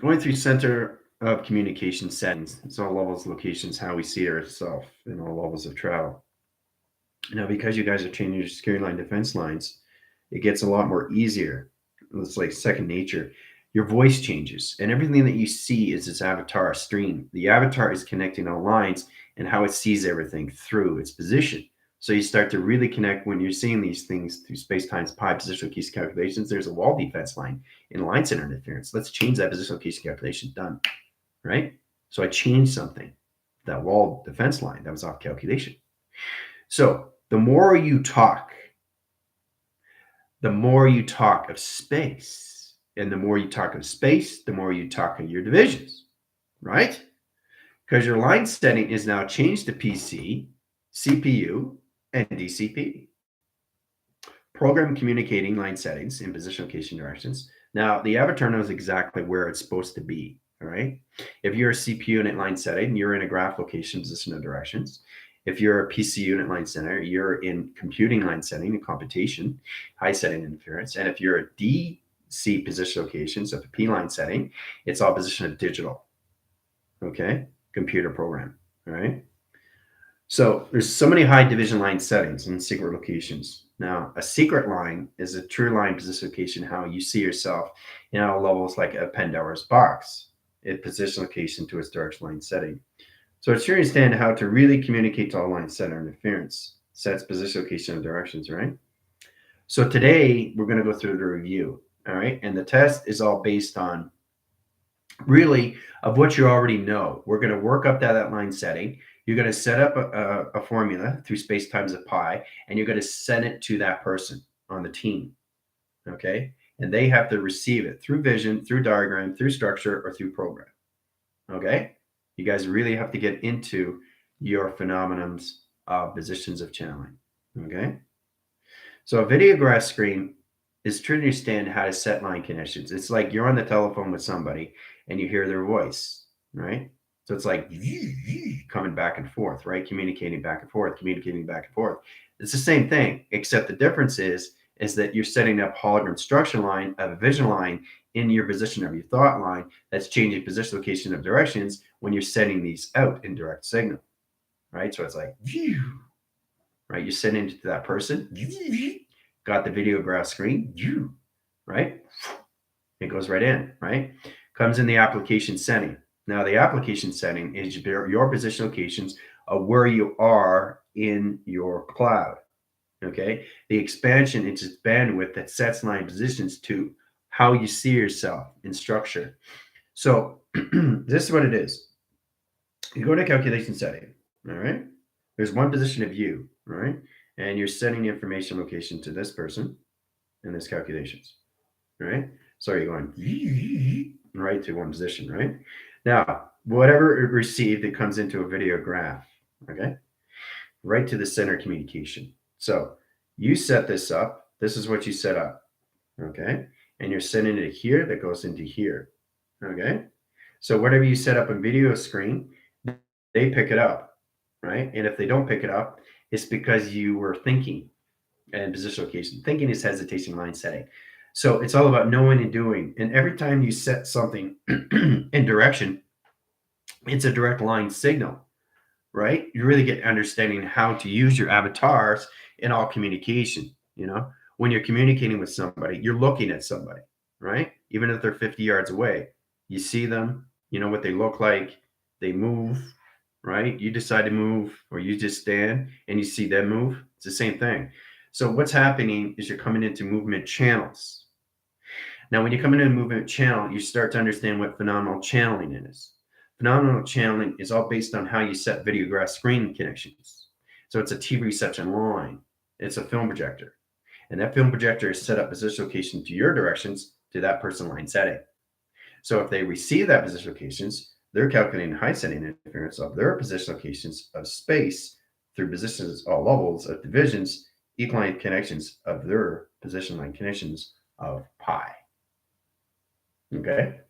Going through center of communication settings. It's all levels, locations, how we see ourselves in all levels of travel. Now, because you guys are changing your security line defense lines, it gets a lot more easier. It's like second nature. Your voice changes, and everything that you see is its avatar stream. The avatar is connecting all lines and how it sees everything through its position. So you start to really connect when you're seeing these things through space times pi positional keys calculations. There's a wall defense line in line center interference. Let's change that positional keys calculation. Done. Right? So I changed something. That wall defense line that was off calculation. So the more you talk of space. And the more you talk of space, the more you talk of your divisions, right? Because your line setting is now changed to PC, CPU, and DCP. Program communicating line settings in position, location, directions. Now, the avatar knows exactly where it's supposed to be, all right? If you're a CPU unit line setting, you're in a graph location, position, and directions. If you're a PC unit line center, you're in computing line setting and computation, high setting interference. And if you're a DC position location, so the P line setting, it's all position of digital, okay? Computer program, all right? So there's so many high division line settings and secret locations. Now, a secret line is a true line position location, how you see yourself in all levels like a Pandora's box, a position location to its direction line setting. So it's your understand how to really communicate to all line center interference, sets, position, location, and directions, right? So today we're going to go through the review, all right? And the test is all based on really of what you already know. We're going to work up that line setting. You're going to set up a formula through space times of pi, and you're going to send it to that person on the team, okay? And they have to receive it through vision, through diagram, through structure, or through program, okay? You guys really have to get into your phenomenons of positions of channeling, okay? So a video graph screen is to understand how to set line connections. It's like you're on the telephone with somebody and you hear their voice, right? So it's like coming back and forth, right? Communicating back and forth, communicating back and forth. It's the same thing, except the difference is that you're setting up hologram instruction line of a vision line in your position of your thought line that's changing position, location of directions when you're sending these out in direct signal, right? So it's like, right? You're sending it to that person, got the video graph screen, right? It goes right in, right? Comes in the application setting. Now, the application setting is your position locations of where you are in your cloud, okay? The expansion into bandwidth that sets line positions to how you see yourself in structure. So this is what it is. You go to calculation setting, all right? There's one position of you, all right? And you're sending the information location to this person in this calculations, all right? So you're going right to one position, right? Now, whatever it received, it comes into a video graph, okay? Right to the center communication. So you set this up. This is what you set up, okay? And you're sending it here that goes into here, okay? So whatever you set up on video screen, they pick it up, right? And if they don't pick it up, it's because you were thinking and position location. Thinking is hesitation line setting. So it's all about knowing and doing. And every time you set something in direction, it's a direct line signal, right? You really get understanding how to use your avatars in all communication. You know, when you're communicating with somebody, you're looking at somebody, right? Even if they're 50 yards away, you see them, you know what they look like, they move, right? You decide to move or you just stand and you see them move. It's the same thing. So what's happening is you're coming into movement channels. Now, when you come into a movement channel, you start to understand what phenomenal channeling is. Phenomenal channeling is all based on how you set video graph screen connections. So it's a TV reception line. It's a film projector. And that film projector is set up position location to your directions to that person line setting. So if they receive that position locations, they're calculating high setting interference of their position locations of space through positions all levels of divisions, equaling connections of their position line connections of pi. Okay?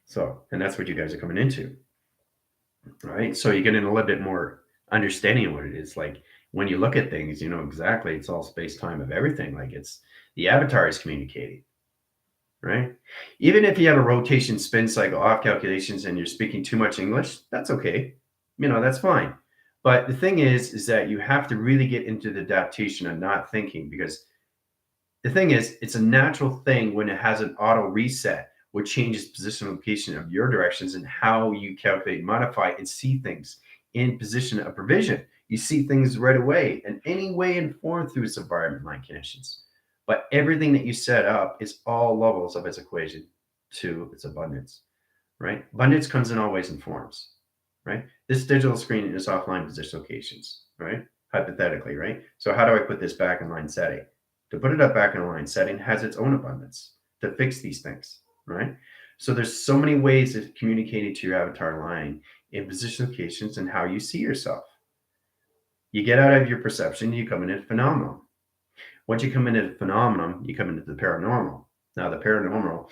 So, and that's what you guys are coming into. All right? So you get in a little bit more understanding of what it is. Like when you look at things, you know exactly it's all space-time of everything. Like it's the avatar is communicating. right? Even if you have a rotation spin cycle off calculations and you're speaking too much English, that's okay. That's fine. But the thing is that you have to really get into the adaptation of not thinking, because the thing is, it's a natural thing when it has an auto reset, which changes position location of your directions and how you calculate, modify, and see things in position of provision. You see things right away and any way informed through its environment line conditions. But everything that you set up is all levels of its equation to its abundance, right? Abundance comes in all ways and forms, right? This digital screen is offline position locations, right? Hypothetically, right? So how do I put this back in line setting? To put it up back in line setting has its own abundance to fix these things, right? So there's so many ways of communicating to your avatar line in position locations and how you see yourself. You get out of your perception, you come into phenomenal. Once you come into the phenomenon, you come into the paranormal. Now, the paranormal,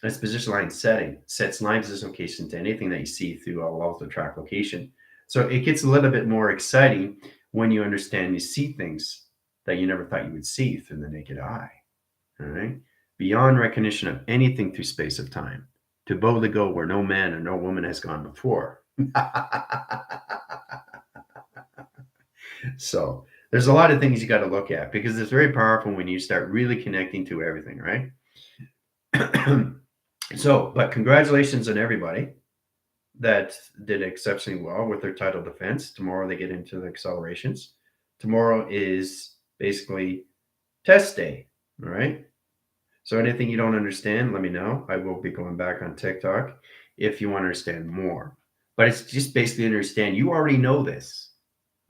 its position line setting, sets line position location to anything that you see through all levels of track location. So it gets a little bit more exciting when you understand you see things that you never thought you would see through the naked eye. All right? Beyond recognition of anything through space of time, to boldly go where no man or no woman has gone before. So there's a lot of things you got to look at, because it's very powerful when you start really connecting to everything, right? So, but congratulations on everybody that did exceptionally well with their title defense. Tomorrow they get into the accelerations. Tomorrow is basically test day. All right. So anything you don't understand, let me know. I will be going back on TikTok if you want to understand more. But it's just basically understand you already know this.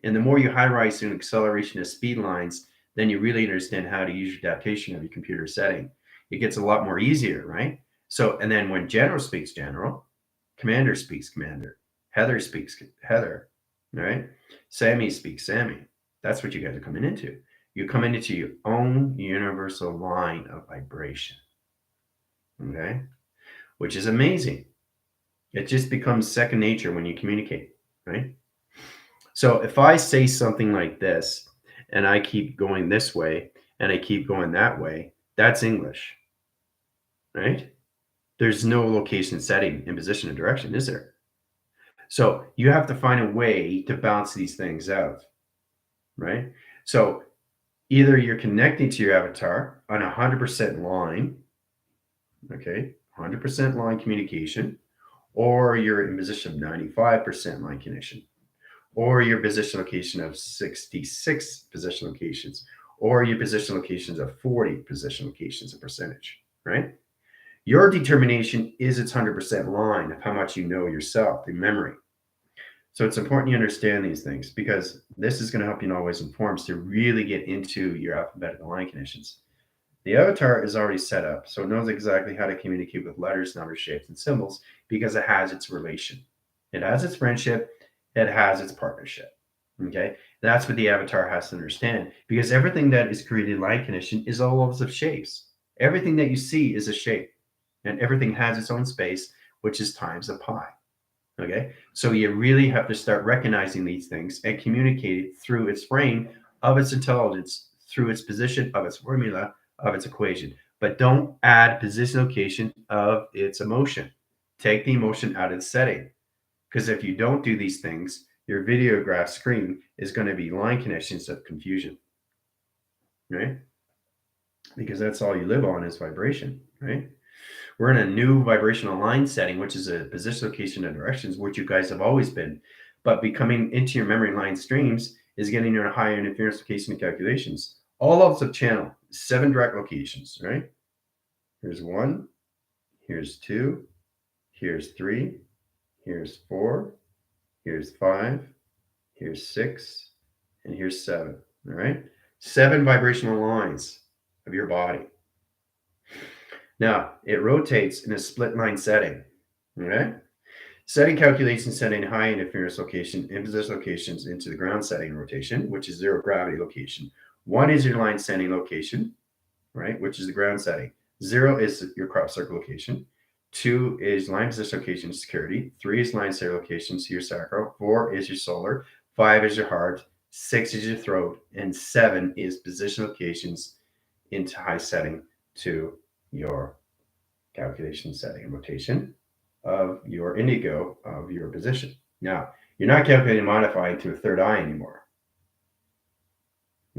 And the more you high rise through an acceleration of speed lines, then you really understand how to use your adaptation of your computer setting. It gets a lot more easier, right? So, and then when general speaks general, commander speaks commander, Heather speaks Heather, right? Sammy speaks Sammy. That's what you guys are coming into. You're coming into your own universal line of vibration, okay? Which is amazing. It just becomes second nature when you communicate, right? So if I say something like this and I keep going this way and I keep going that way, that's English, right? There's no location setting in position and direction, is there? So you have to find a way to balance these things out, right? So either you're connecting to your avatar on 100% line, okay, 100% line communication, or you're in position of 95% line connection, or your position location of 66 position locations, or your position locations of 40 position locations a percentage, right? Your determination is its 100% line of how much you know yourself through memory. So it's important you understand these things, because this is going to help you in all ways and forms to really get into your alphabetical line conditions. The avatar is already set up, so it knows exactly how to communicate with letters, numbers, shapes, and symbols, because it has its relation. It has its friendship, it has its partnership. Okay, that's what the avatar has to understand, because everything that is created in line condition is all levels of shapes. Everything that you see is a shape, and everything has its own space, which is times a pi. Okay, so you really have to start recognizing these things and communicate it through its frame of its intelligence, through its position of its formula of its equation. But don't add position location of its emotion. Take the emotion out of the setting, because if you don't do these things, your videograph screen is going to be line connections of confusion, right? Because that's all you live on is vibration, right? We're in a new vibrational line setting, which is a position, location, and directions, which you guys have always been. But becoming into your memory line streams is getting your higher interference location and calculations. All levels of channel, 7 direct locations, right? Here's 1, here's 2, here's 3, here's 4, here's 5, here's 6, and here's 7. All right? 7 vibrational lines of your body. Now, it rotates in a split line setting. Okay? Setting calculation, setting high interference location and position locations into the ground setting rotation, which is zero gravity location. 1 is your line setting location, right? Which is the ground setting. 0 is your crop circle location. 2 is line position location security. 3 is line setting location, so your sacral. 4 is your solar. 5 is your heart. 6 is your throat. And 7 is position locations into high setting to your calculation setting and rotation of your indigo of your position. Now, you're not calculating modifying to a third eye anymore.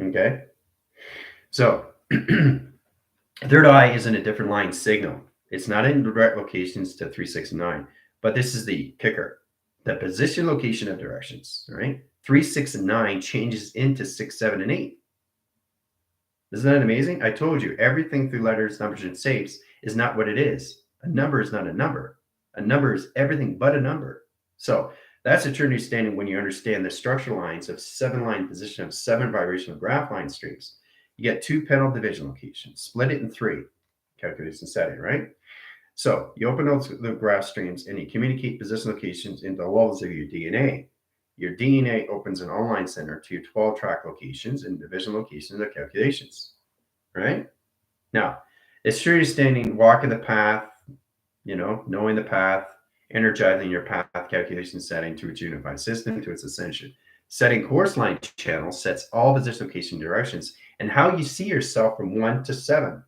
Okay? So, third eye is in a different line signal. It's not in direct locations to 3, 6, and 9, but this is the kicker. The position location of directions, right? 3, 6, and 9 changes into 6, 7, and 8. Isn't that amazing? I told you, everything through letters, numbers, and shapes is not what it is. A number is not a number. A number is everything but a number. So that's a true understanding when you understand the structural lines of 7-line position of 7 vibrational graph line streams. You get 2 panel division locations, split it in 3, calculation setting, right? So you open up the graph streams and you communicate position locations into the levels of your DNA. Your DNA opens an online center to your 12 track locations and division locations of calculations, right? Now, it's true understanding walking the path, knowing the path, energizing your path calculation setting to its unified system, to its ascension. Setting course line channel sets all position location directions and how you see yourself from 1 to 7.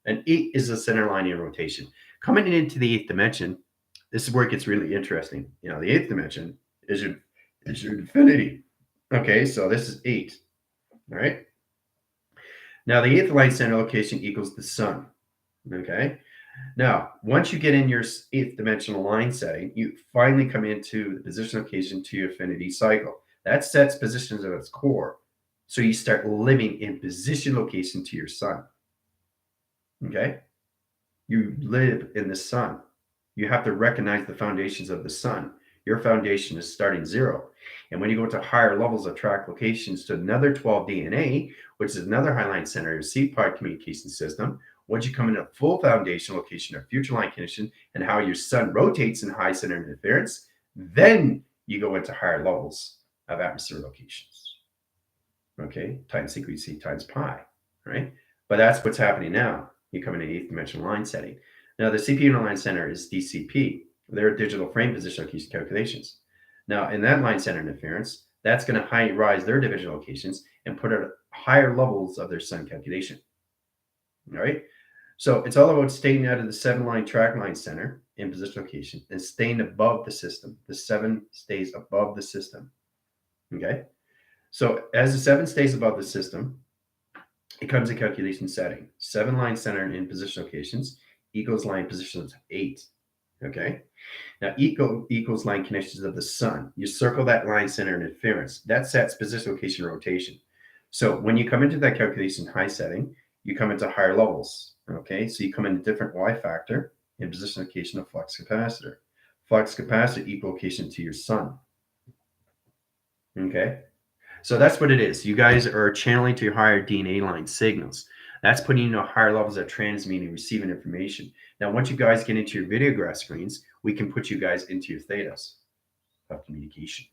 And 8 is the center line in rotation. Coming into the 8th dimension, this is where it gets really interesting. The 8th dimension is your infinity. Okay, so this is 8. All right. Now the 8th line center location equals the sun. Okay. Now, once you get in your 8th dimensional line setting, you finally come into the position location to your affinity cycle. That sets positions of its core. So you start living in position location to your sun. Okay. You live in the sun. You have to recognize the foundations of the sun. Your foundation is starting 0. And when you go to higher levels of track locations to another 12 DNA, which is another highline center of seed pod communication system, once you come into full foundation location of future line condition and how your sun rotates in high center interference, then you go into higher levels of atmosphere locations. Okay, times frequency times pi, right? But that's what's happening now. You come into 8th dimensional line setting. Now the CPU line center is DCP. They're digital frame position location calculations. Now in that line center interference, that's going to rise their division locations and put at higher levels of their sun calculation. All right. So it's all about staying out of the 7-line track line center in position location and staying above the system. The 7 stays above the system. Okay. So as the 7 stays above the system, it comes a calculation setting. 7-line center in position locations equals line positions 8. Okay. Now equals line connections of the sun. You circle that line center interference. That sets position location rotation. So when you come into that calculation high setting, you come into higher levels. Okay. So you come into different Y factor in position location of flux capacitor. Flux capacitor equal location to your sun. Okay. So that's what it is. You guys are channeling to your higher DNA line signals. That's putting you to higher levels of transmitting and receiving information. Now, once you guys get into your videograph screens, we can put you guys into your thetas of communication.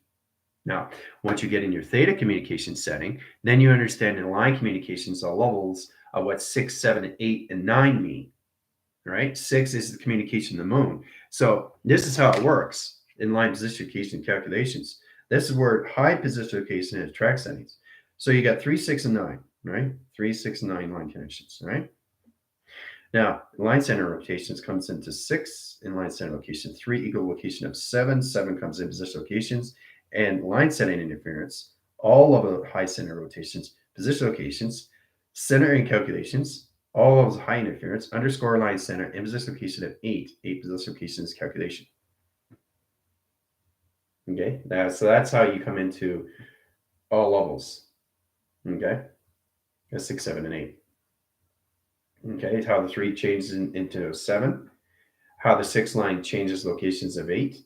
Now, once you get in your theta communication setting, then you understand in line communications the levels of what 6, 7, 8, and 9 mean. Right? 6 is the communication of the moon. So this is how it works in line position location calculations. This is where high position location is track settings. So you got 3, 6, and 9, right? 3, 6, and 9 line connections, right? Now, line center rotations comes into 6 in line center location, 3 equal location of 7. 7 comes in position locations, and line setting interference, all of the high center rotations, position locations, center in calculations, all of those high interference, underscore line center, and position location of 8. 8 position locations calculation. Okay, so that's how you come into all levels. Okay, 6, 7, and 8. Okay, how the 3 changes into 7, how the 6 line changes locations of 8.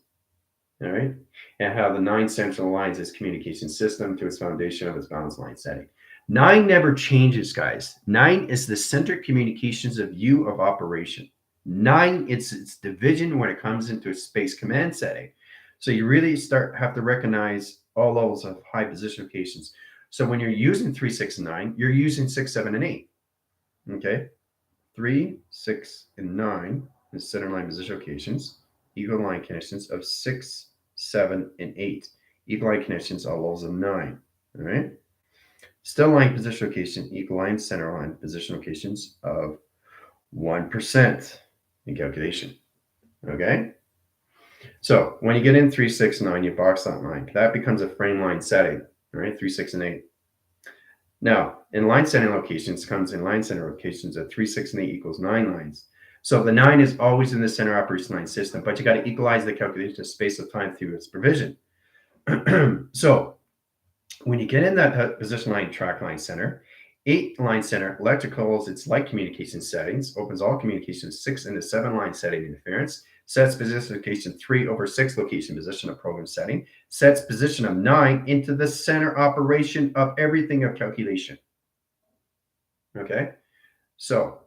All right, and how the 9 central lines its communication system to its foundation of its balance line setting. 9 never changes, guys. 9 is the centric communications of view of operation. 9, it's its division when it comes into a space command setting. So you really have to recognize all levels of high position locations. So when you're using 3, 6, and 9, you're using 6, 7, and 8. Okay, 3, 6, and 9 is center line position locations. Equal line connections of 6, 7, and 8. Equal line connections all levels of 9. All right. Still line position location, equal line center line position locations of 1%. in calculation. Okay? So when you get in 3, 6, 9, you box that line. That becomes a frame line setting, right? 3, 6, and 8. Now, in line setting locations comes in line center locations at 3, 6, and 8 equals 9 lines. So the 9 is always in the center operation line system, but you got to equalize the calculation of space of time through its provision. So when you get in that position line track line center, 8 line center electricals its light communication settings, opens all communications 6 into 7 line setting interference, sets position location 3 over 6 location position of program setting, sets position of 9 into the center operation of everything of calculation. Okay, so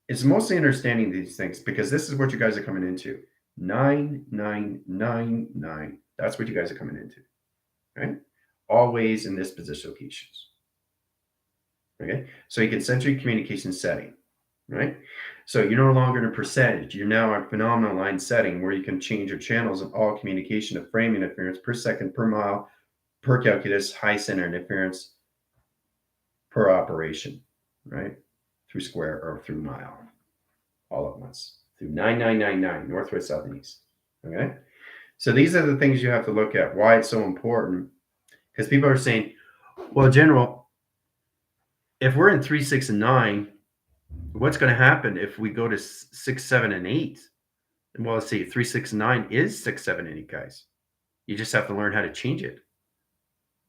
it's mostly understanding these things because this is what you guys are coming into. 9, 9, 9, 9. That's what you guys are coming into, right? Always in this position locations. Okay, so you get century communication setting, right? So you're no longer in a percentage. You're now on phenomenal line setting where you can change your channels of all communication of frame interference per second, per mile, per calculus, high center interference per operation, right? Through square or through mile, all at once. Through 9999, northwest, south, and east. Okay, so these are the things you have to look at. Why it's so important? Because people are saying, well, General, if we're in 3, 6, and 9, what's going to happen if we go to 6, 7, and 8? Well, let's see, 3, 6, and 9 is 6, 7, and 8, guys. You just have to learn how to change it,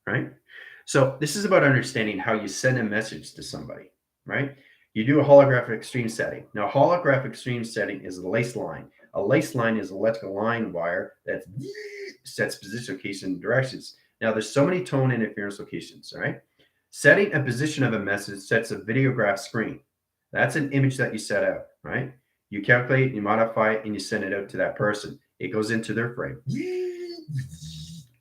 right? So this is about understanding how you send a message to somebody, right? You do a holographic stream setting. Now, holographic stream setting is a lace line. A lace line is an electrical line wire that sets position, location, and directions. Now, there's so many tone interference locations, all right? Setting a position of a message sets a videograph screen. That's an image that you set out, right? You calculate, you modify it, and you send it out to that person. It goes into their frame.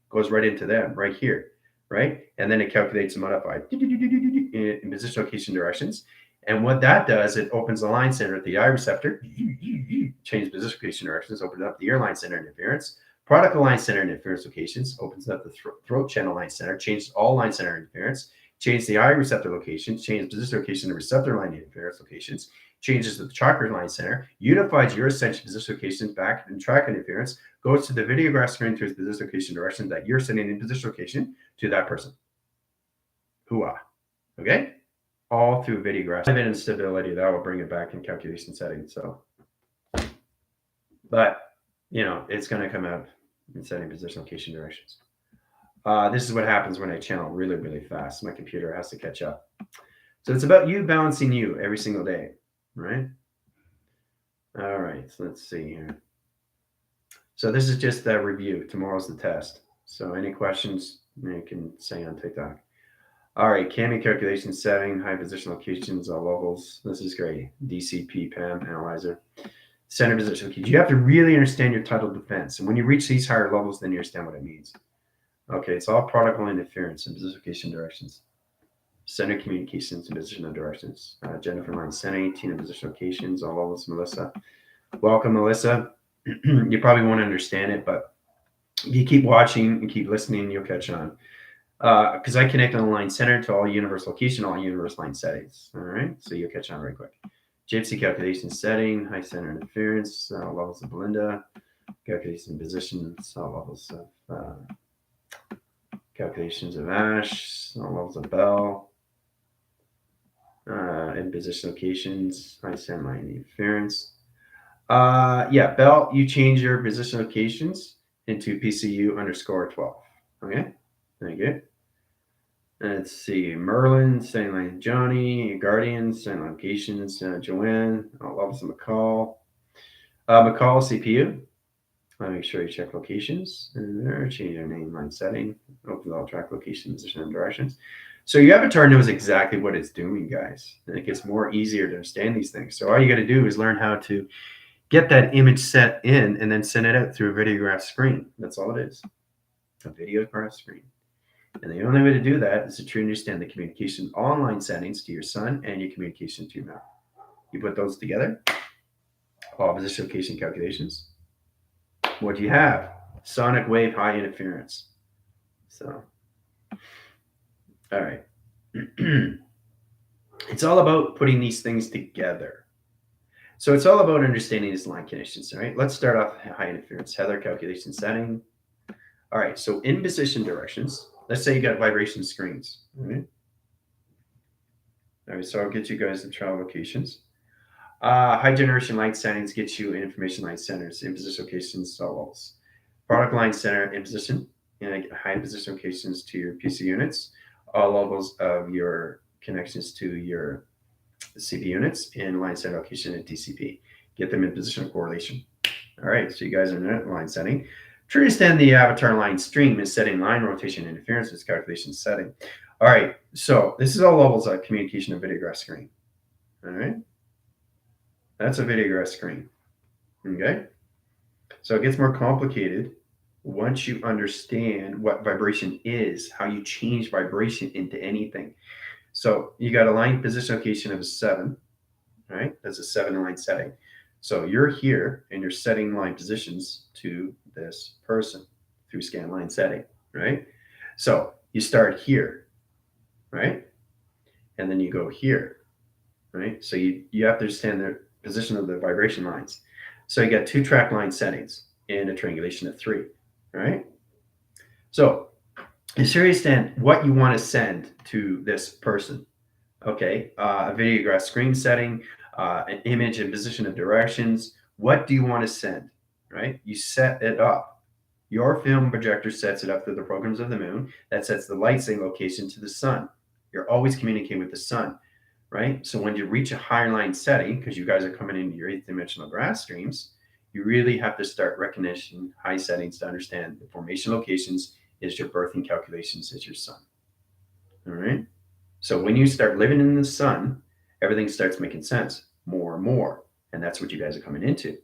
Goes right into them, right here, right? And then it calculates and modifies in position, location, directions. And what that does, it opens the line center at the eye receptor, changes position, location, directions, opens up the ear line center interference, product line center interference locations, opens up the throat channel line center, changes all line center interference, changes the eye receptor locations, changes position, location, and receptor line interference locations, changes the chakra line center, unifies your ascension position, locations, back and track interference, goes to the videograph screen to its position, location, direction that you're sending in position, location to that person. Hooah. Okay? All through videograph. Even instability, that will bring it back in calculation settings. So, but you know, it's going to come out in setting position, location, directions. This is what happens when I channel really, really fast. My computer has to catch up. So it's about you balancing you every single day, right? All right, so let's see here. So this is just a review. Tomorrow's the test. So any questions you can say on TikTok. All right, CAMI calculation setting, high position locations, all levels. This is great. DCP, PAM, analyzer. Center position location. You have to really understand your title defense. And when you reach these higher levels, then you understand what it means. Okay, it's all product line interference and position location directions. Center communications and position and directions. Jennifer line setting, Tina position locations, all levels. Melissa. Welcome, Melissa. You probably won't understand it, but if you keep watching and keep listening, you'll catch on. Because I connect on the line center to all universe location, all universe line settings. All right, so you'll catch on very quick. Gypsy calculation setting, high center interference, levels of Belinda, calculation positions, all levels of calculations of Ash, all levels of Bell, and position locations, high center line interference. Yeah, Bell, you change your position locations into PCU underscore 12. Okay, very good. Let's see, Merlin, setting line Johnny, Guardians, setting locations, Joanne, all levels of McCall. McCall CPU. Make sure you check locations. And there, change your name line setting. Open all track location, position, and directions. So your avatar knows exactly what it's doing, guys. And it gets more easier to understand these things. So all you got to do is learn how to get that image set in and then send it out through a videograph screen. That's all it is. A videograph screen. And the only way to do that is to truly understand the communication online settings to your son and your communication to your mouth. You put those together, all position location calculations. What do you have? Sonic wave high interference. So, all right. It's all about putting these things together. So it's all about understanding these line conditions, all right? Let's start off with high interference. Heather, calculation setting. All right, so in position directions, let's say you got vibration screens, all right? All right, so I'll get you guys the trial locations. High generation line settings get you information line centers in position locations, all levels. Product line center in position, and high position locations to your PC units, all levels of your connections to your CP units, and line center location at DCP. Get them in position correlation. All right, so you guys are in line setting. To understand the avatar line stream is setting line rotation interference is calculation setting. All right, so this is all levels of communication of videograph screen. All right, that's a videograph screen. Okay, so it gets more complicated once you understand what vibration is, how you change vibration into anything. So you got a line position location of a 7, right? That's a 7 line setting. So you're here and you're setting line positions to this person through scan line setting, right? So you start here, right? And then you go here, right? So you have to understand the position of the vibration lines. So you got 2 track line settings and a triangulation of 3, right? So it's here you understand what you want to send to this person. Okay, a videograph screen setting, an image and position of directions. What do you want to send, right? You set it up. Your film projector sets it up through the programs of the moon. That sets the light setting location to the sun. You're always communicating with the sun, right? So when you reach a higher line setting, because you guys are coming into your 8th dimensional graph streams, you really have to start recognition high settings to understand the formation locations is your birthing calculations is your sun. All right. So when you start living in the sun, everything starts making sense more and more. And that's what you guys are coming into.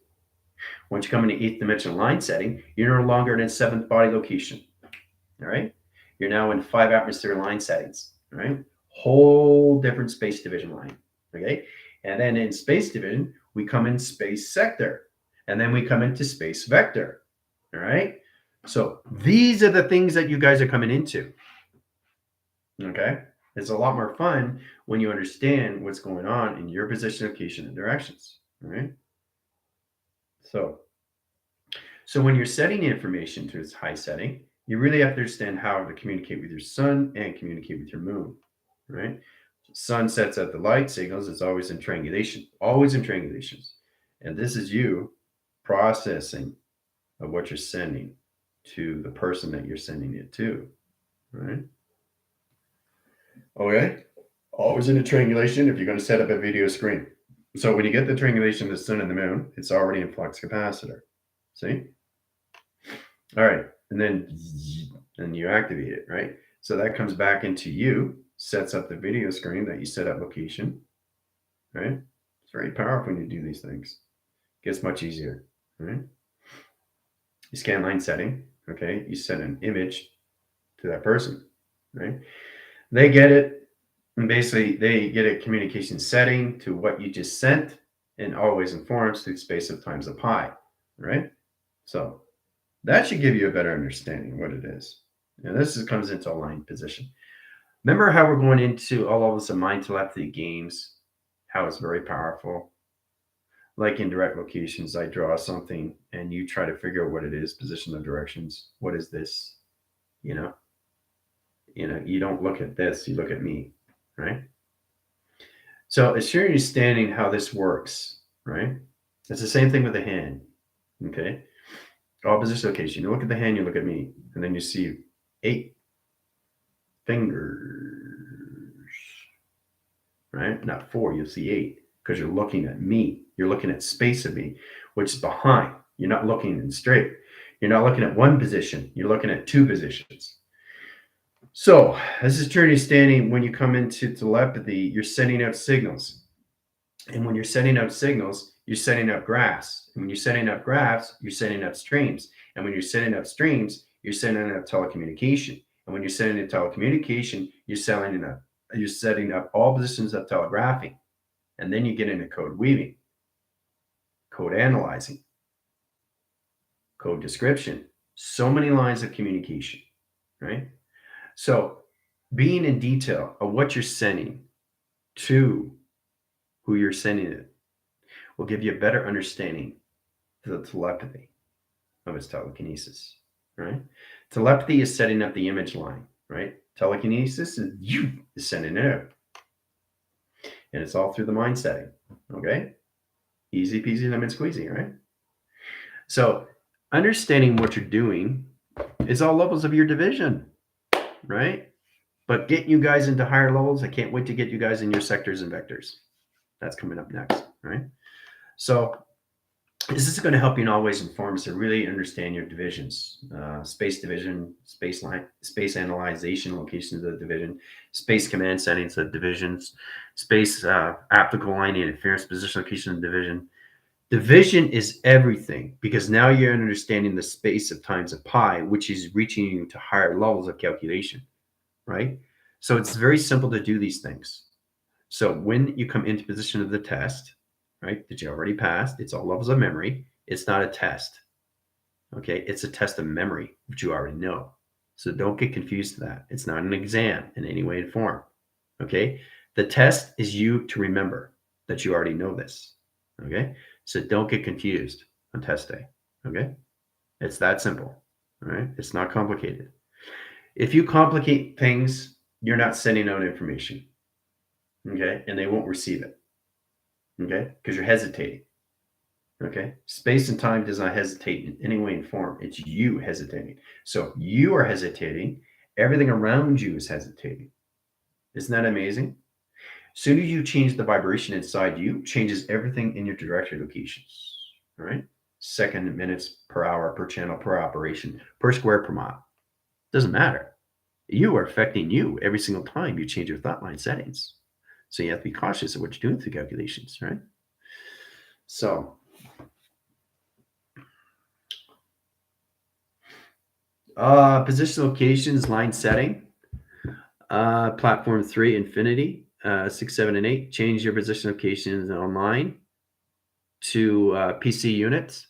Once you come into 8th dimensional line setting, you're no longer in a 7th body location. All right. You're now in 5 atmosphere line settings. All right. Whole different space division line. Okay. And then in space division, we come in space sector. And then we come into space vector. All right. So these are the things that you guys are coming into. Okay. It's a lot more fun when you understand what's going on in your position, location, and directions. All right. So when you're setting the information to its high setting, you really have to understand how to communicate with your sun and communicate with your moon. Right. Sun sets out the light signals. It's always in triangulation, always in triangulations. And this is you processing of what you're sending to the person that you're sending it to. Right. Okay. Always in a triangulation if you're going to set up a video screen. So when you get the triangulation of the sun and the moon, it's already in flux capacitor. See? All right. And then you activate it, right? So that comes back into you, sets up the video screen that you set up location, right? It's very powerful when you do these things. It gets much easier, right? You scan line setting, okay? You send an image to that person, right? They get it, and basically they get a communication setting to what you just sent and always informs through space of times of pi, right? So that should give you a better understanding of what it is. And this comes into aligned position. Remember how we're going into all of this mind telepathy games, how it's very powerful. Like in direct locations, I draw something and you try to figure out what it is, position of directions. What is this? You don't look at this, you look at me, right? So it's your understanding how this works, right? It's the same thing with the hand, okay? All position location. You look at the hand, you look at me, and then you see 8 fingers, right? Not 4, you'll see 8 because you're looking at me. You're looking at space of me, which is behind. You're not looking in straight. You're not looking at one position. You're looking at 2 positions. So this is true understanding. When you come into telepathy, you're sending out signals. And when you're sending out signals, you're setting up graphs. And when you're setting up graphs, you're setting up streams. And when you're setting up streams, you're setting up telecommunication. And when you're setting up telecommunication, you're setting up all positions of telegraphing. And then you get into code weaving, code analyzing, code description. So many lines of communication, right? So being in detail of what you're sending to who you're sending it. will give you a better understanding of the telepathy of its telekinesis, right? Telepathy is setting up the image line, right? Telekinesis is sending it out. And it's all through the mind setting, okay? Easy peasy lemon squeezy, right? So understanding what you're doing is all levels of your division, right? But getting you guys into higher levels, I can't wait to get you guys in your sectors and vectors. That's coming up next, right? So this is going to help you in all ways and forms to really understand your divisions. Space division, space line, space analyzation, locations of the division, space command settings of divisions, space optical line interference, position, location of division. Division is everything because now you're understanding the space of times of pi, which is reaching you to higher levels of calculation, right? So it's very simple to do these things. So when you come into position of the test, right, that you already passed, it's all levels of memory. It's not a test. Okay, it's a test of memory, which you already know. So don't get confused to that. It's not an exam in any way and form. Okay, the test is you to remember that you already know this. Okay, so don't get confused on test day. Okay, it's that simple. All right, it's not complicated. If you complicate things, you're not sending out information. Okay, and they won't receive it. Okay, because you're hesitating. Okay, space and time does not hesitate in any way and form. It's you hesitating. So you are hesitating. Everything around you is hesitating. Isn't that amazing? As soon as you change the vibration inside you, changes everything in your directory locations. All right, second, minutes per hour, per channel, per operation, per square, per mile. Doesn't matter. You are affecting you every single time you change your thought line settings. So you have to be cautious of what you're doing through calculations, right? So position locations, line setting, platform 3, infinity, 6, 7, and 8. Change your position locations online to PC unit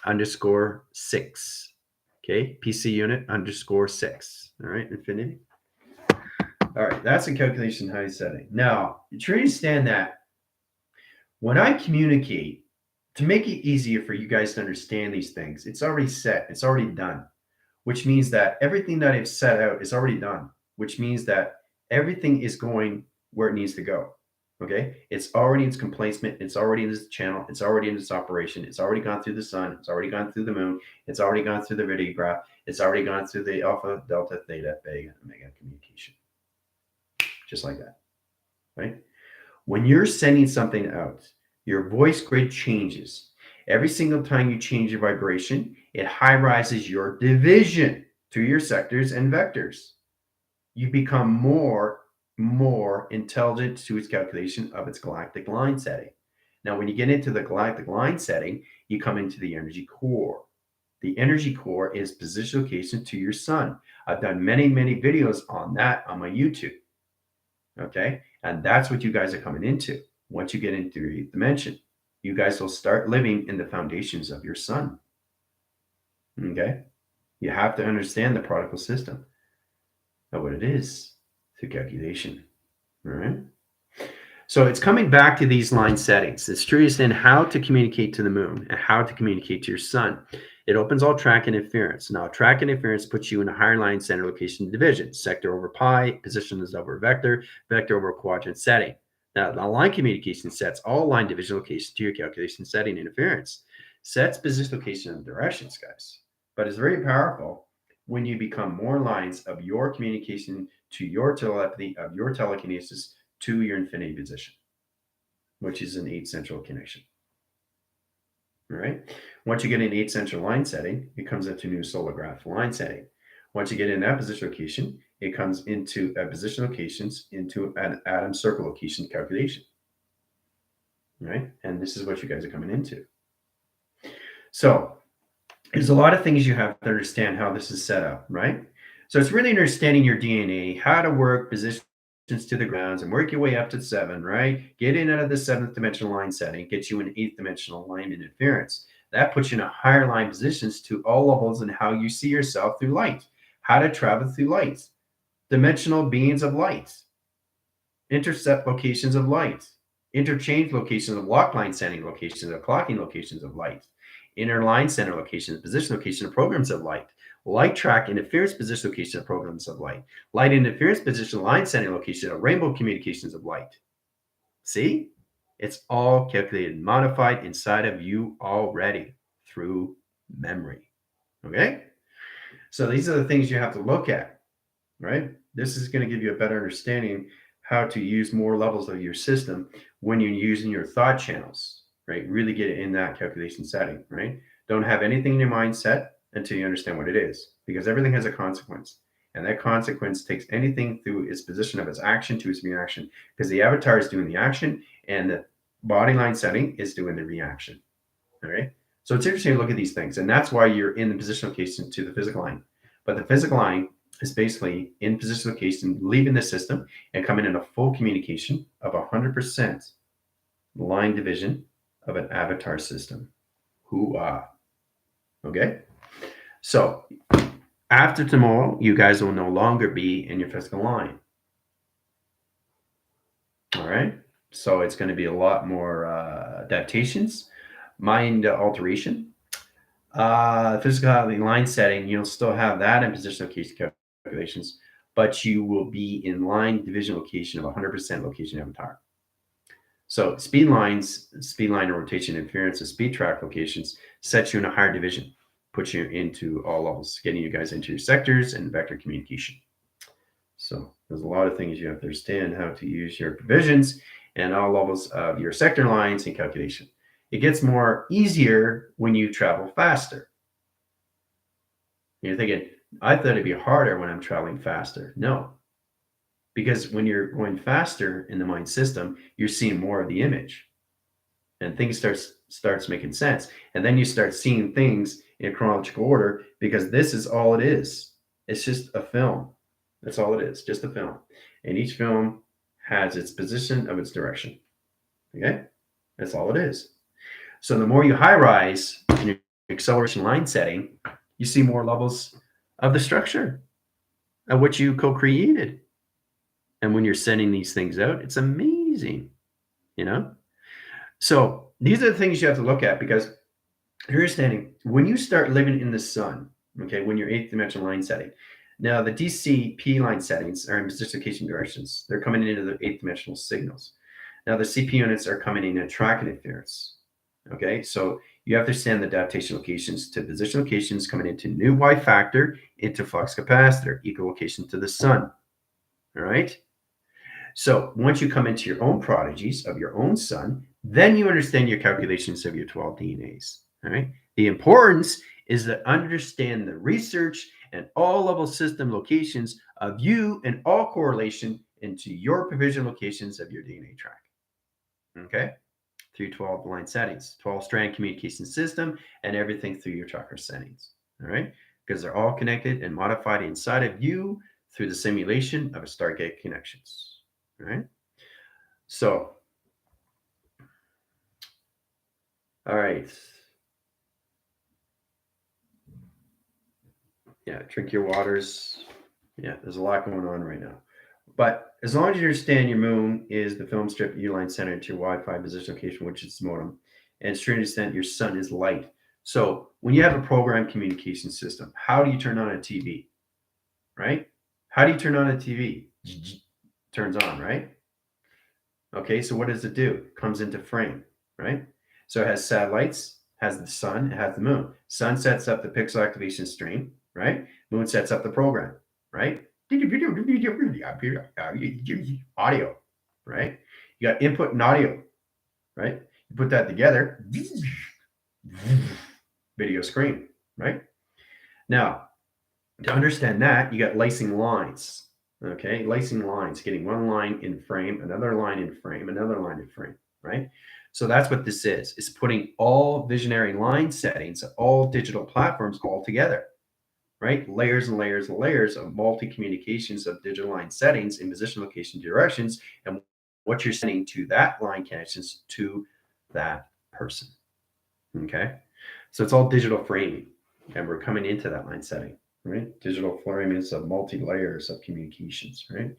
_6. Okay, PC unit _6. All right, infinity. All right, that's a calculation high setting. Now, you try to understand that when I communicate, to make it easier for you guys to understand these things, it's already set, it's already done, which means that everything that I've set out is already done, which means that everything is going where it needs to go. Okay, it's already in its complacement, it's already in this channel, it's already in its operation, it's already gone through the sun, it's already gone through the moon, it's already gone through the radiograph, it's already gone through the alpha, delta, theta, beta, omega communication. Just like that, right? When you're sending something out, your voice grid changes. Every single time you change your vibration, it high rises your division to your sectors and vectors. You become more intelligent to its calculation of its galactic line setting. Now, when you get into the galactic line setting, you come into the energy core. The energy core is position location to your sun. I've done many videos on that on my YouTube. Okay, and that's what you guys are coming into. Once you get into the eighth dimension, you guys will start living in the foundations of your sun. Okay, you have to understand the particle system of what it is through calculation. All right, so it's coming back to these line settings. It's curious in how to communicate to the moon and how to communicate to your sun. It opens all track and interference. Now, track and interference puts you in a higher line center location division, sector over pi, position is over vector, vector over quadrant setting. Now, the line communication sets all line division locations to your calculation setting interference. Sets position location and directions, guys. But it's very powerful when you become more lines of your communication to your telepathy, of your telekinesis to your infinity position, which is an 8 central connection. All right. Once you get an 8 central line setting, it comes into new solar graph line setting. Once you get in that position location, it comes into position locations into an atom circle location calculation. Right. And this is what you guys are coming into. So there's a lot of things you have to understand how this is set up, right? So it's really understanding your DNA, how to work positions to the grounds and work your way up to 7, right? Get in out of the 7th dimensional line setting, get you an 8th dimensional line interference. That puts you in a higher line positions to all levels and how you see yourself through light, how to travel through light, dimensional beings of light, intercept locations of light, interchange locations of lock line setting locations of clocking locations of light, inner line center locations, position location of programs of light track interference position location of programs of light interference position line setting location of rainbow communications of light. See? It's all calculated and modified inside of you already through memory. Okay? So these are the things you have to look at, right? This is going to give you a better understanding how to use more levels of your system when you're using your thought channels, right? Really get it in that calculation setting, right? Don't have anything in your mindset until you understand what it is, because everything has a consequence. And that consequence takes anything through its position of its action to its reaction, because the avatar is doing the action and the body line setting is doing the reaction. All right. So it's interesting to look at these things. And that's why you're in the position location to the physical line. But the physical line is basically in position location, leaving the system and coming in a full communication of 100% line division of an avatar system. Hoo-ah. Okay. So after tomorrow, you guys will no longer be in your physical line. All right. So it's going to be a lot more adaptations, mind alteration, physicality line setting. You'll still have that in position location calculations, but you will be in line division location of 100% location avatar. So speed line rotation interference, and speed track locations sets you in a higher division, puts you into all levels, getting you guys into your sectors and vector communication. So there's a lot of things you have to understand how to use your provisions and all levels of your sector lines and calculation. It gets more easier when you travel faster. You're thinking, I thought it'd be harder when I'm traveling faster. No, because when you're going faster in the mind system, you're seeing more of the image, and things starts making sense. And then you start seeing things in chronological order, because this is all it is. It's just a film. That's all it is, just a film. And each film has its position of its direction. Okay? That's all it is. So the more you high rise in your acceleration line setting, you see more levels of the structure of what you co-created. And when you're sending these things out, it's amazing, you know? So these are the things you have to look at, because you're understanding when you start living in the sun, okay, when you're eighth dimensional line setting. Now, the DCP line settings are in position location directions. They're coming into the eighth dimensional signals. Now, the CP units are coming in at track interference. Okay, so you have to send the adaptation locations to position locations coming into new Y factor, into flux capacitor, equolocation to the sun. All right. So once you come into your own prodigies of your own sun, then you understand your calculations of your 12 DNAs. All right. The importance is to understand the research and all level system locations of you and all correlation into your provision locations of your DNA track. Okay. Through 12 line settings, 12 strand communication system, and everything through your tracker settings. All right. Because they're all connected and modified inside of you through the simulation of a Stargate connections. All right. So, all right. Yeah, drink your waters. Yeah, there's a lot going on right now. But as long as you understand your moon is the film strip U-line center to your Wi-Fi position location, which is modem, and to an extent your sun is light. So when you have a programmed communication system, how do you turn on a TV? Right? How do you turn on a TV? Turns on, right? Okay, so what does it do? It comes into frame, right? So it has satellites, has the sun, it has the moon. Sun sets up the pixel activation stream, right? Moon sets up the program, right? Audio, right? You got input and audio, right? You put that together, video screen, right? Now, to understand that, you got lacing lines. Okay, lacing lines, getting one line in frame, another line in frame, another line in frame, right? So that's what this is. It's putting all visionary line settings, all digital platforms all together, right? Layers and layers and layers of multi-communications of digital line settings in position, location, directions, and what you're sending to that line connections to that person. Okay, so it's all digital framing, and we're coming into that line setting. Right? Digital framing is of multi-layers of communications, right?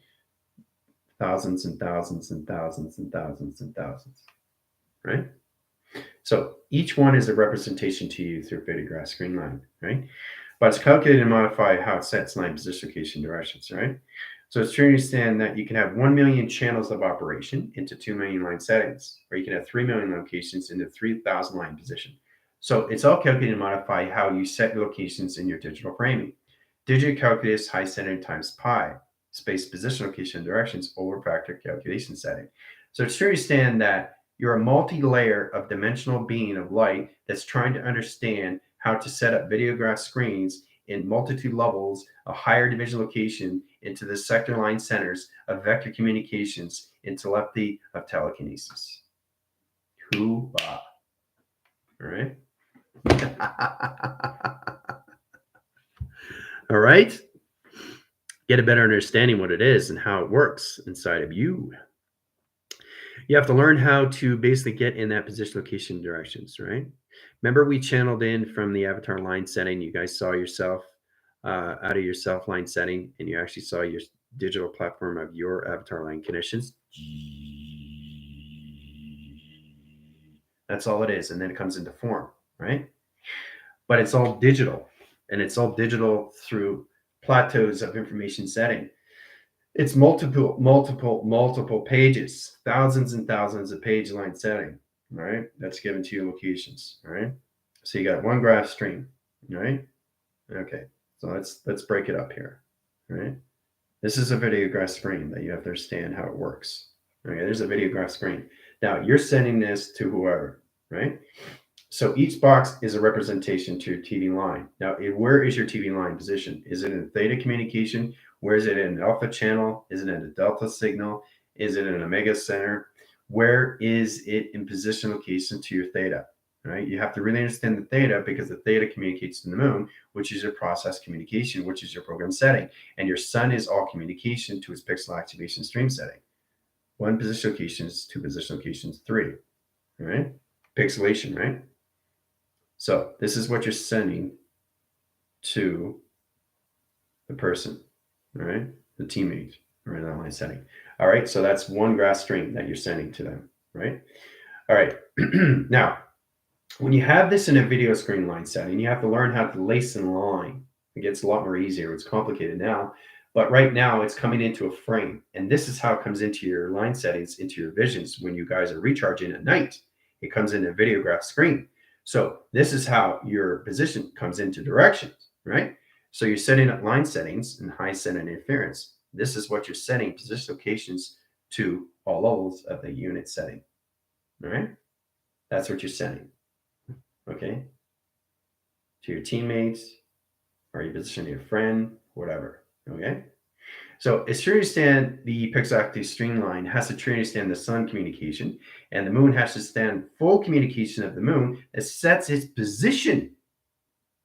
thousands and thousands and thousands and thousands and thousands, right? So each one is a representation to you through a videograph screen line, right? But it's calculated and modified how it sets line, position, location, directions, right? So it's true to understand that you can have 1 million channels of operation into 2 million line settings, or you can have 3 million locations into 3,000 line position. So it's all calculated and modified how you set your locations in your digital framing. Digit calculus high centered times pi, space, position, location, directions over factor calculation setting. So it's true to understand that you're a multi-layer of dimensional being of light that's trying to understand how to set up videograph screens in multitude levels of higher division location into the sector line centers of vector communications in telepathy of telekinesis. Hoo-ah. All right. All right. Get a better understanding what it is and how it works inside of you. You have to learn how to basically get in that position, location, directions, right? Remember, we channeled in from the avatar line setting. You guys saw yourself out of your self line setting, and you actually saw your digital platform of your avatar line conditions. That's all it is. And then it comes into form, right? But it's all digital, and it's all digital through plateaus of information setting. It's multiple pages, thousands and thousands of page line setting, all right? That's given to you locations, all right? So you got one graph stream, all right? Okay, so let's break it up here, all right? This is a videograph screen that you have to understand how it works. Okay, there's a videograph screen. Now you're sending this to whoever, right? So each box is a representation to your TV line. Now, where is your TV line position? Is it in theta communication? Where is it in an alpha channel? Is it in a delta signal? Is it in an omega center? Where is it in position location to your theta? Right? You have to really understand the theta, because the theta communicates to the moon, which is your process communication, which is your program setting. And your sun is all communication to its pixel activation stream setting. 1 position locations, 2 position locations, 3. All right? Pixelation, right? So this is what you're sending to the person, all right? The teammate, or in that line setting. All right, so that's one graph stream that you're sending to them, right? All right, now, when you have this in a video screen line setting, you have to learn how to lace in line. It gets a lot more easier. It's complicated now, but right now it's coming into a frame. And this is how it comes into your line settings, into your visions when you guys are recharging at night. It comes in a videograph screen. So this is how your position comes into directions, right? So you're setting up line settings and high center interference. This is what you're setting position locations to all levels of the unit setting, all right? That's what you're setting, okay? To your teammates, or your position to your friend, whatever, okay? So it's true to understand the pixel active streamline has to truly understand the sun communication, and the moon has to stand full communication of the moon that sets its position.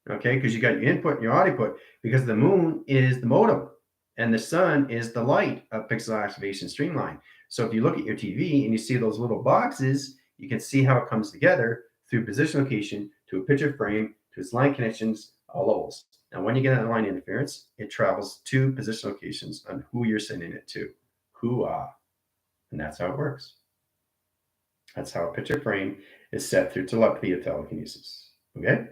Okay, because you got your input and your output, because the moon is the modem and the sun is the light of pixel activation streamline. So if you look at your TV and you see those little boxes, you can see how it comes together through position location to a picture frame to its line connections, all levels. Now, when you get that line interference, it travels to position locations on who you're sending it to. Hoo-ah. And that's how it works. That's how a picture frame is set through telepathy of telekinesis. Okay?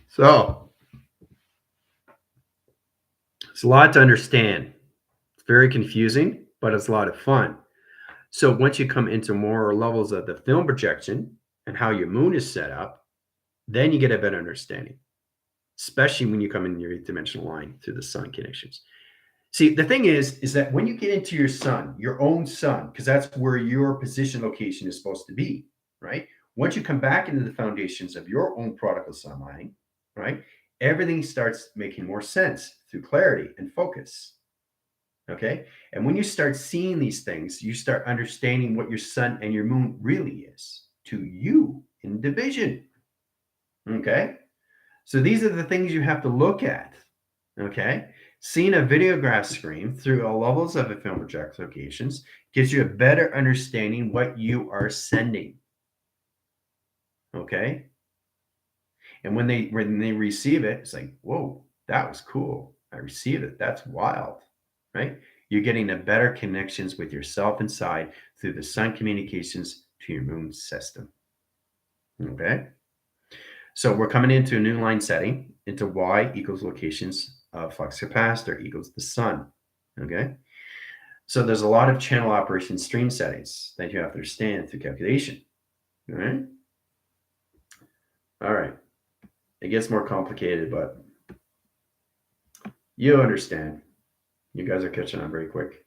So, it's a lot to understand. It's very confusing, but it's a lot of fun. So once you come into more levels of the film projection and how your moon is set up, then you get a better understanding, especially when you come in your 8-dimensional line through the sun connections. See, the thing is that when you get into your sun, your own sun, because that's where your position location is supposed to be, right? Once you come back into the foundations of your own prodigal sun line, right, everything starts making more sense through clarity and focus. Okay. And when you start seeing these things, you start understanding what your sun and your moon really is to you in division. Okay. So these are the things you have to look at. Okay. Seeing a videograph screen through all levels of the film project locations gives you a better understanding what you are sending. Okay. And when they receive it, it's like, whoa, that was cool. I received it. That's wild. Right? You're getting a better connections with yourself inside through the sun communications to your moon system. Okay. So we're coming into a new line setting into Y equals locations of flux capacitor equals the sun. Okay. So there's a lot of channel operation stream settings that you have to understand through calculation. All right. All right. It gets more complicated, but you understand. You guys are catching on very quick.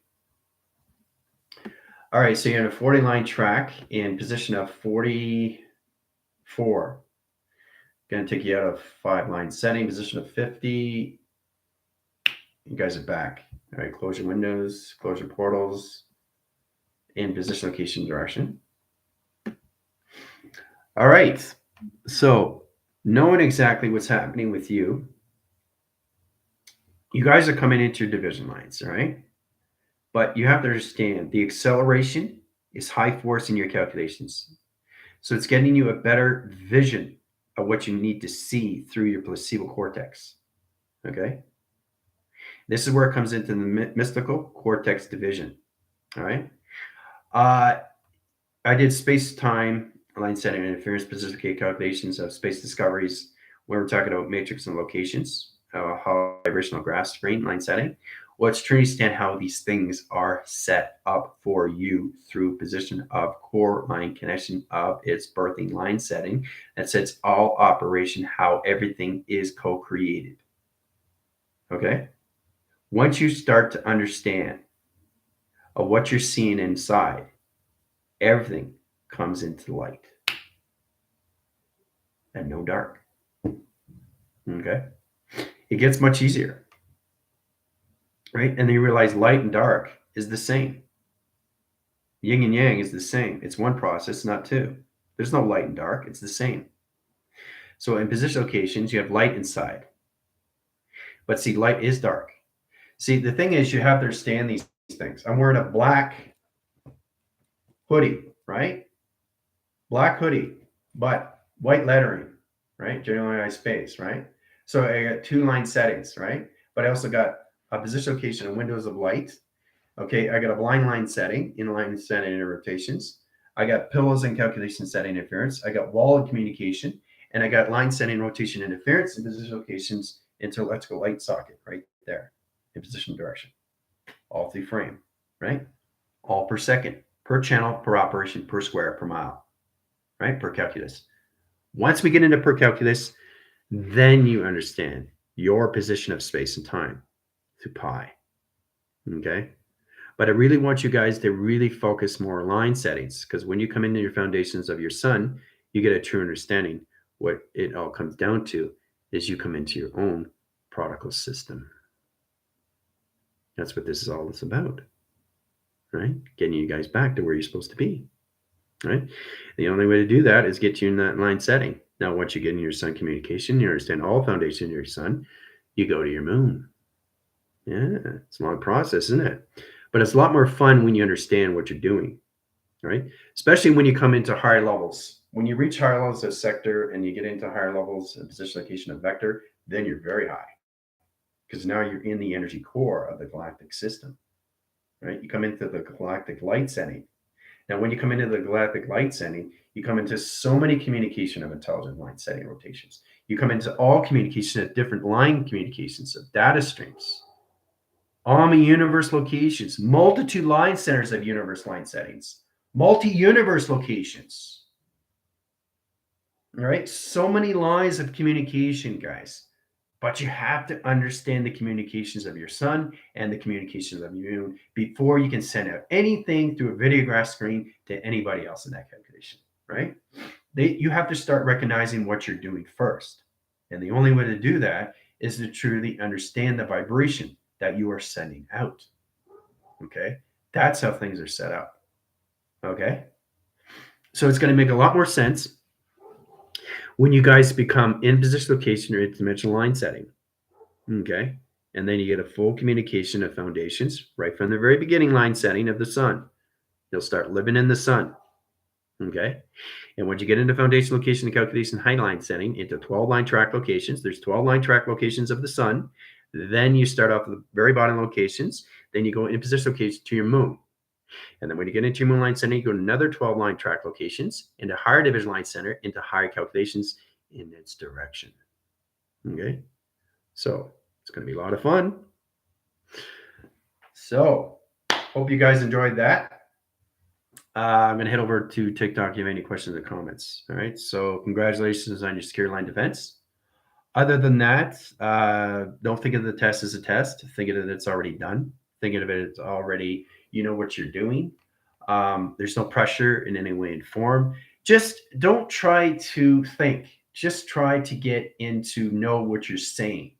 All right. So you're in a 40 line track in position of 44. Going to take you out of 5 line setting, position of 50. You guys are back. All right. Close your windows, close your portals in position, location, direction. All right. So knowing exactly what's happening with you, you guys are coming into your division lines, all right? But you have to understand the acceleration is high force in your calculations. So it's getting you a better vision of what you need to see through your placebo cortex, okay? This is where it comes into the mystical cortex division, all right? I did space-time line setting interference specific calculations of space discoveries when we're talking about matrix and locations, how vibrational graph screen line setting. Well, it's to understand how these things are set up for you through position of core line connection of its birthing line setting that sets all operation, how everything is co-created. Okay? Once you start to understand of what you're seeing inside, everything comes into light and no dark. Okay? It gets much easier. Right? And then you realize light and dark is the same. Yin and yang is the same. It's one process, not two. There's no light and dark. It's the same. So in position locations, you have light inside. But see, light is dark. See, the thing is, you have to understand these things. I'm wearing a black hoodie, right? Black hoodie, but white lettering, right? Generalized space, right? So I got 2 line settings, right? But I also got a position location and windows of light. Okay, I got a blind line setting, inline setting and rotations. I got pillows and calculation setting interference. I got wall and communication, and I got line setting rotation interference and position locations into electrical light socket right there in position direction. All 3 frame, right? All per second, per channel, per operation, per square, per mile, right? Per calculus. Once we get into per calculus, then you understand your position of space and time through pi. Okay. But I really want you guys to really focus more on line settings, because when you come into your foundations of your sun, you get a true understanding. What it all comes down to is you come into your own prodigal system. That's what this is all about, right? Getting you guys back to where you're supposed to be, right? The only way to do that is get you in that line setting. Now, once you get in your sun communication, you understand all foundation of your sun, you go to your moon. Yeah, it's a long process, isn't it? But it's a lot more fun when you understand what you're doing, right? Especially when you come into higher levels. When you reach higher levels of sector and you get into higher levels of position location of vector, then you're very high, because now you're in the energy core of the galactic system, right? You come into the galactic light setting. Now, when you come into the galactic light setting, you come into so many communication of intelligent line setting rotations. You come into all communication of different line communications of data streams. Omni-universe locations, multitude line centers of universe line settings, multi-universe locations. All right, so many lines of communication, guys. But you have to understand the communications of your sun and the communications of your moon before you can send out anything through a videograph screen to anybody else in that calculation, right? You have to start recognizing what you're doing first. And the only way to do that is to truly understand the vibration that you are sending out. Okay? That's how things are set up. Okay? So it's going to make a lot more sense when you guys become in position location or interdimensional line setting. Okay? And then you get a full communication of foundations right from the very beginning line setting of the sun. You'll start living in the sun. Okay? And once you get into foundation location and calculation height line setting into 12 line track locations, there's 12 line track locations of the sun. Then you start off with the very bottom locations. Then you go in position location to your moon. And then when you get into your moon line center, you go to another 12 line track locations into higher division line center, into higher calculations in its direction. Okay. So it's going to be a lot of fun. So hope you guys enjoyed that. I'm going to head over to TikTok if you have any questions or comments. All right. So congratulations on your secure line defense. Other than that, don't think of the test as a test. Think of it it's already done. Think of it it's already, you know what you're doing. There's no pressure in any way and form. Just don't try to think. Just try to get into know what you're saying.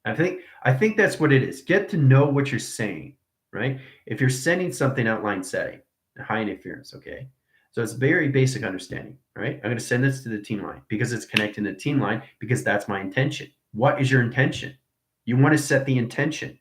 I think that's what it is. Get to know what you're saying, right? If you're sending something outline setting, high interference, okay? So it's very basic understanding, right? I'm going to send this to the team line because it's connecting to the team line because that's my intention. What is your intention? You want to set the intention.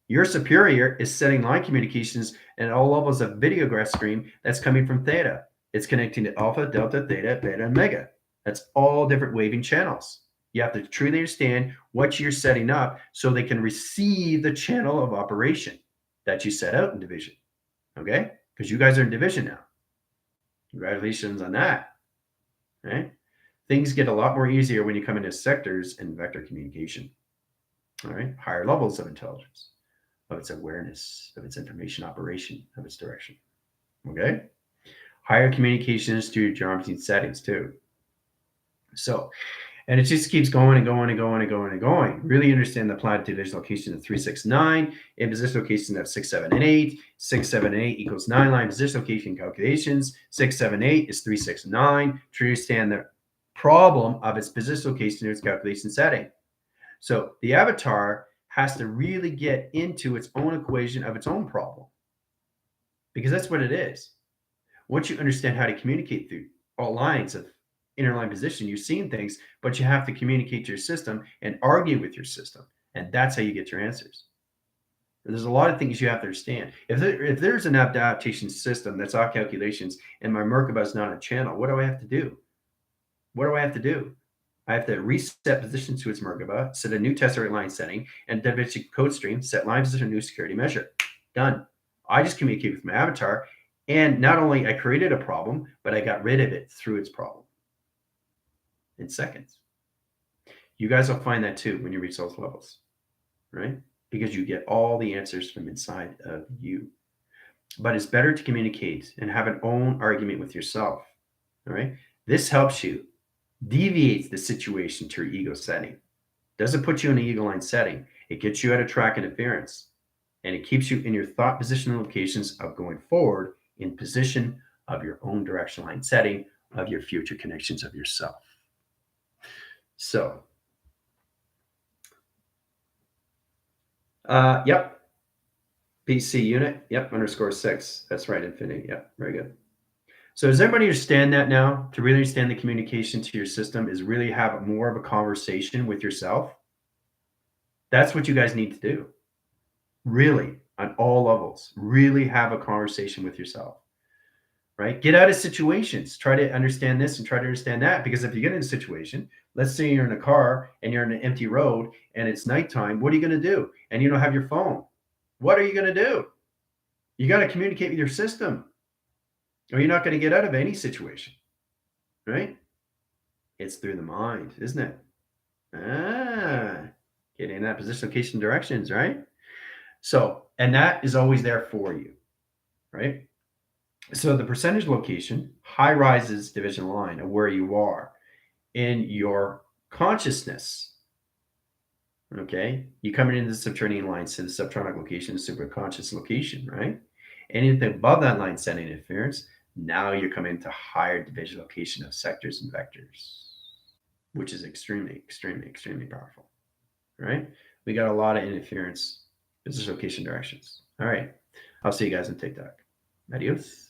Your superior is setting line communications at all levels of videograph stream that's coming from theta. It's connecting to alpha, delta, theta, beta, and mega. That's all different waving channels. You have to truly understand what you're setting up so they can receive the channel of operation that you set out in division. Okay? Because you guys are in division now. Congratulations on that. Right? Things get a lot more easier when you come into sectors and vector communication. All right? Higher levels of intelligence, of its awareness, of its information operation, of its direction. Okay? Higher communications to your geometry settings too. So, and it just keeps going and going and going and going and going. Really understand the plotted division location of 3, 6, 9, in position location of 6, 7, and 8. 6, 7, and 8 equals 9 line position location calculations. 6, 7, 8 is 3, 6, 9. To understand the problem of its position location and its calculation setting. So the avatar has to really get into its own equation of its own problem. Because that's what it is. Once you understand how to communicate through all lines of interline position, you're seeing things, but you have to communicate to your system and argue with your system. And that's how you get your answers. There's a lot of things you have to understand. If there's an adaptation system that's all calculations and my Merkaba is not a channel, what do I have to do? What do I have to do? I have to reset position to its Merkaba, set a new tesseract line setting, and dimension code stream, set line position, new security measure. Done. I just communicate with my avatar. And not only I created a problem, but I got rid of it through its problem in seconds. You guys will find that too when you reach those levels, right? Because you get all the answers from inside of you. But it's better to communicate and have an own argument with yourself, all right? This helps you, deviates the situation to your ego setting. Doesn't put you in an ego line setting. It gets you out of track interference, and it keeps you in your thought position locations of going forward in position of your own direction line setting of your future connections of yourself. So, yep. PC unit, yep, _6. That's right, infinity. Yep, very good. So does everybody understand that now? To really understand the communication to your system is really have more of a conversation with yourself. That's what you guys need to do. Really, on all levels, really have a conversation with yourself. Right? Get out of situations. Try to understand this and try to understand that. Because if you get in a situation, let's say you're in a car and you're in an empty road and it's nighttime, what are you going to do? And you don't have your phone. What are you going to do? You got to communicate with your system, or you're not going to get out of any situation. Right? It's through the mind, isn't it? Getting in that position, location, directions, right? So, and that is always there for you, right? So the percentage location, high rises division line of where you are in your consciousness. Okay, you come into the subterranean line, so the subtronic location is superconscious location, right? Anything above that line setting interference, now you're coming to higher division location of sectors and vectors, which is extremely, extremely, extremely powerful, right? We got a lot of interference, business location directions. All right, I'll see you guys on TikTok. Adios.